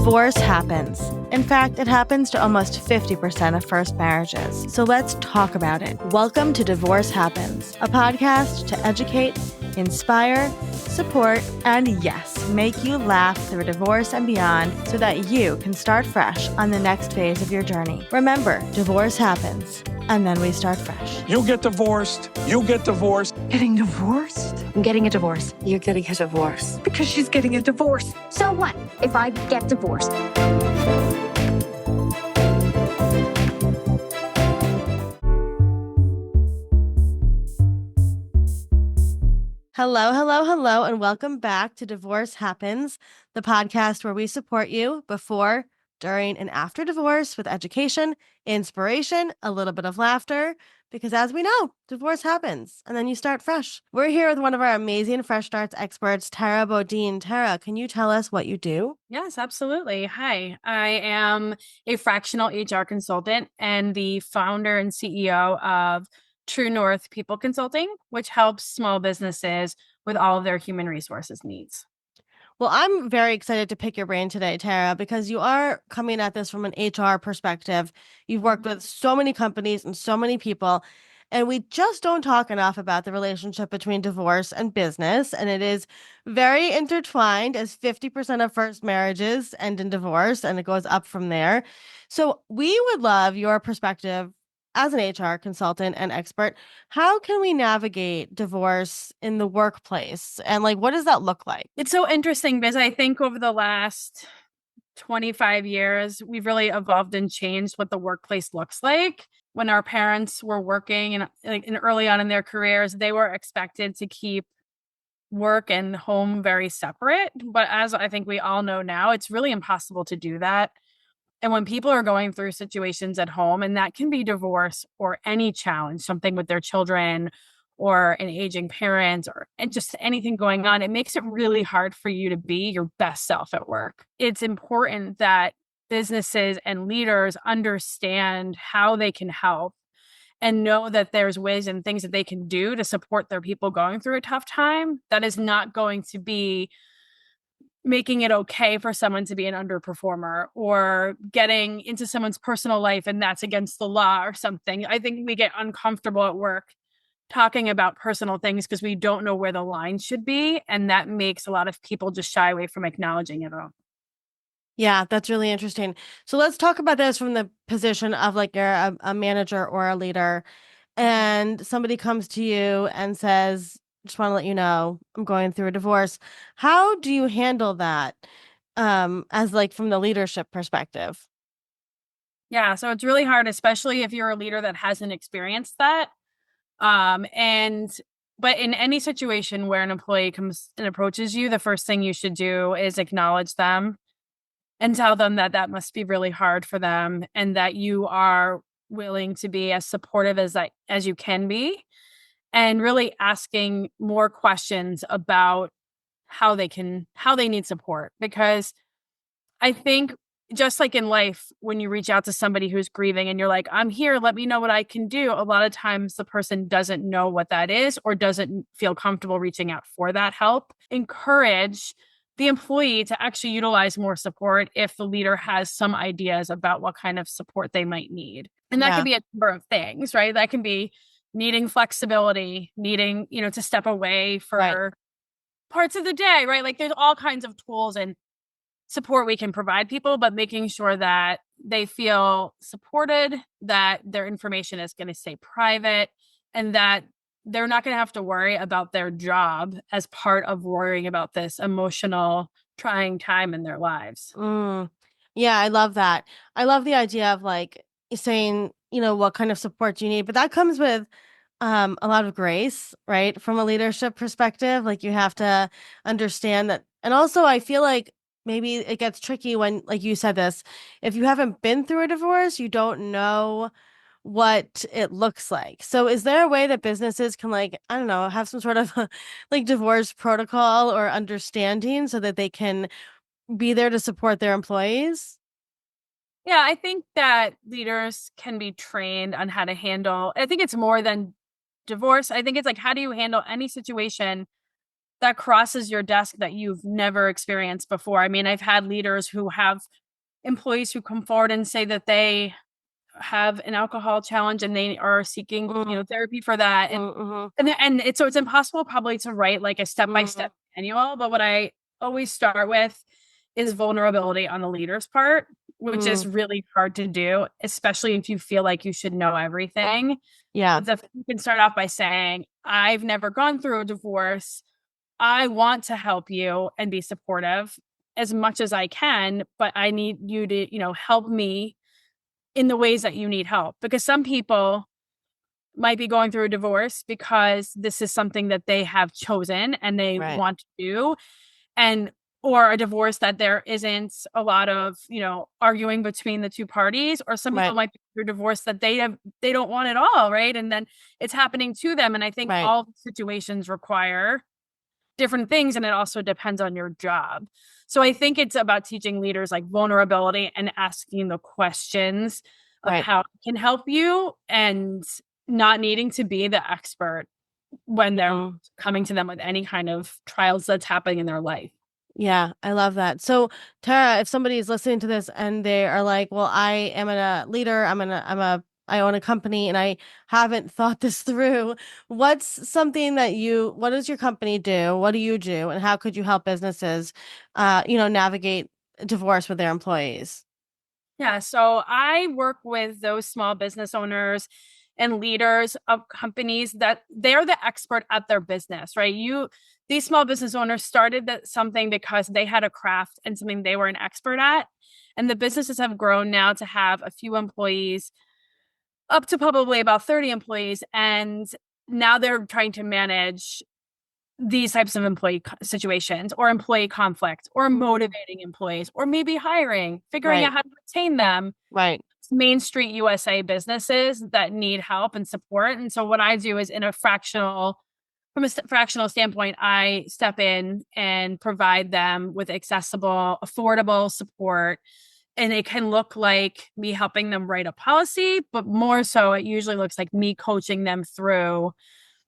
Divorce happens. In fact, it happens to almost 50% of first marriages. So let's talk about it. Welcome to Divorce Happens, a podcast to educate, inspire, support, and yes, make you laugh through divorce and beyond so that you can start fresh on the next phase of your journey. Remember, divorce happens, and then we start fresh. You'll get divorced. You'll get divorced. Getting divorced? I'm getting a divorce. You're getting a divorce. Because she's getting a divorce. So what if I get divorced? Hello, and welcome back to Divorce Happens, the podcast where we support you before, during, and after divorce with education, inspiration, a little bit of laughter, because as we know, divorce happens, and then you start fresh. We're here with one of our amazing Fresh Starts experts, Tara Bodine. Tara, can you tell us what you do? Yes, absolutely. Hi, I am a fractional HR consultant and the founder and CEO of True North People Consulting, which helps small businesses with all of their human resources needs. Well, I'm very excited to pick your brain today, Tara, because you are coming at this from an HR perspective. You've worked with so many companies and so many people, and we just don't talk enough about the relationship between divorce and business. And it is very intertwined, as 50% of first marriages end in divorce, and it goes up from there. So we would love your perspective as an HR consultant and expert. How can we navigate divorce in the workplace? And what does that look like? It's so interesting because I think over the last 25 years, we've really evolved and changed what the workplace looks like. When our parents were working and early on in their careers, they were expected to keep work and home very separate. But as I think we all know now, it's really impossible to do that. And when people are going through situations at home, and that can be divorce or any challenge, something with their children or an aging parent and just anything going on, it makes it really hard for you to be your best self at work. It's important that businesses and leaders understand how they can help and know that there's ways and things that they can do to support their people going through a tough time. That is not going to be making it okay for someone to be an underperformer or getting into someone's personal life and that's against the law or something. I think we get uncomfortable at work talking about personal things because we don't know where the line should be. And that makes a lot of people just shy away from acknowledging it all. Yeah, that's really interesting. So let's talk about this from the position of you're a manager or a leader, and somebody comes to you and says, just want to let you know I'm going through a divorce. How do you handle that as from the leadership perspective? Yeah, so it's really hard, especially if you're a leader that hasn't experienced that. But in any situation where an employee comes and approaches you, the first thing you should do is acknowledge them and tell them that that must be really hard for them and that you are willing to be as supportive as you can be. And really asking more questions about how they need support. Because I think just like in life, when you reach out to somebody who's grieving and you're like, I'm here, let me know what I can do. A lot of times the person doesn't know what that is or doesn't feel comfortable reaching out for that help. Encourage the employee to actually utilize more support if the leader has some ideas about what kind of support they might need. And that could be a number of things, right? That can be needing flexibility, needing, to step away for parts of the day, right? There's all kinds of tools and support we can provide people, but making sure that they feel supported, that their information is going to stay private, and that they're not going to have to worry about their job as part of worrying about this emotional, trying time in their lives. Yeah, I love that. I love the idea of saying, what kind of support do you need? But that comes with a lot of grace, right? From a leadership perspective, you have to understand that. And also I feel like maybe it gets tricky when, like you said this, if you haven't been through a divorce, you don't know what it looks like. So is there a way that businesses can I don't know, have some sort of divorce protocol or understanding so that they can be there to support their employees? Yeah, I think that leaders can be trained on how to handle, I think it's more than divorce. I think it's how do you handle any situation that crosses your desk that you've never experienced before. I mean, I've had leaders who have employees who come forward and say that they have an alcohol challenge and they are seeking, therapy for that. And it's so it's impossible probably to write like a step-by-step manual, but what I always start with is vulnerability on the leader's part, which is really hard to do, especially if you feel like you should know everything. Yeah. You can start off by saying, I've never gone through a divorce. I want to help you and be supportive as much as I can, but I need you to, help me in the ways that you need help. Because some people might be going through a divorce because this is something that they have chosen and they want to do. Or a divorce that there isn't a lot of, arguing between the two parties, or some people might be through a divorce that they don't want at all, right? And then it's happening to them. And I think all situations require different things, and it also depends on your job. So I think it's about teaching leaders like vulnerability and asking the questions of how it can help you, and not needing to be the expert when they're coming to them with any kind of trials that's happening in their life. Yeah, I love that. So, Tara, if somebody is listening to this and they are like, "Well, I am a leader. I own a company, and I haven't thought this through." What's something what does your company do? What do you do? And how could you help businesses, navigate divorce with their employees? Yeah, so I work with those small business owners and leaders of companies that they're the expert at their business, right? These small business owners started something because they had a craft and something they were an expert at. And the businesses have grown now to have a few employees, up to probably about 30 employees. And now they're trying to manage these types of employee situations, or employee conflict, or motivating employees, or maybe figuring out how to retain them. Right. Main Street USA businesses that need help and support. And so what I do is from a fractional standpoint, I step in and provide them with accessible, affordable support. And it can look like me helping them write a policy, but more so it usually looks like me coaching them through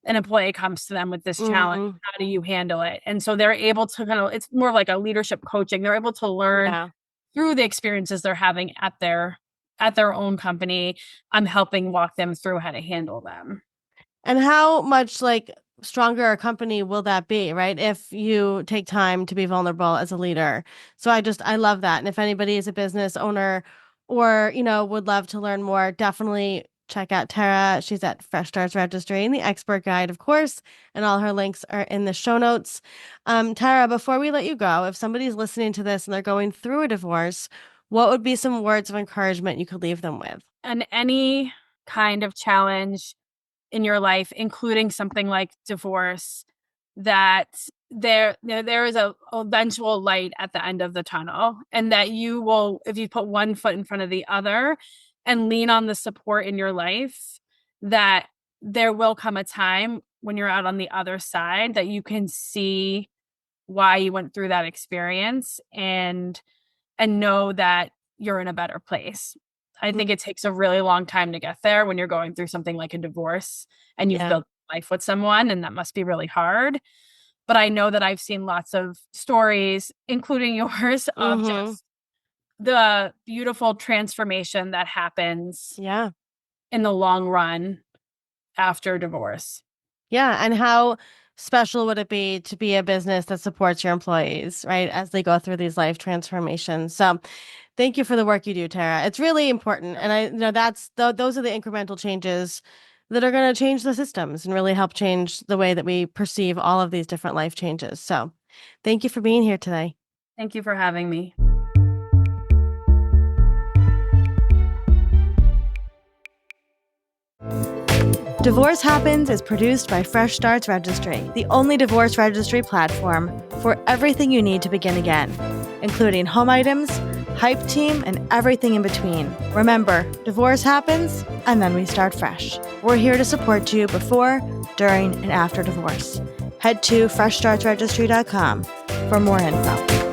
an employee comes to them with this challenge. How do you handle it? And so they're able to it's more like a leadership coaching. They're able to learn through the experiences they're having at their own company. I'm helping walk them through how to handle them. And how much stronger a company will that be, right? If you take time to be vulnerable as a leader. So I love that. And if anybody is a business owner or, would love to learn more, definitely check out Tara. She's at Fresh Starts Registry and the Expert Guide, of course, and all her links are in the show notes. Tara, before we let you go, if somebody's listening to this and they're going through a divorce, what would be some words of encouragement you could leave them with? And any kind of challenge in your life, including something like divorce, that there is a eventual light at the end of the tunnel, and that you will, if you put one foot in front of the other and lean on the support in your life, that there will come a time when you're out on the other side that you can see why you went through that experience, and know that you're in a better place. I think it takes a really long time to get there when you're going through something like a divorce and you've built life with someone, and that must be really hard. But I know that I've seen lots of stories, including yours, of just the beautiful transformation that happens in the long run after divorce. Yeah. And how special would it be to be a business that supports your employees, right, as they go through these life transformations? So thank you for the work you do, Tara. It's really important. And I know those are the incremental changes that are going to change the systems and really help change the way that we perceive all of these different life changes. So thank you for being here today. Thank you for having me. Divorce Happens is produced by Fresh Starts Registry, the only divorce registry platform for everything you need to begin again, including home items, hype team, and everything in between. Remember, divorce happens, and then we start fresh. We're here to support you before, during, and after divorce. Head to freshstartsregistry.com for more info.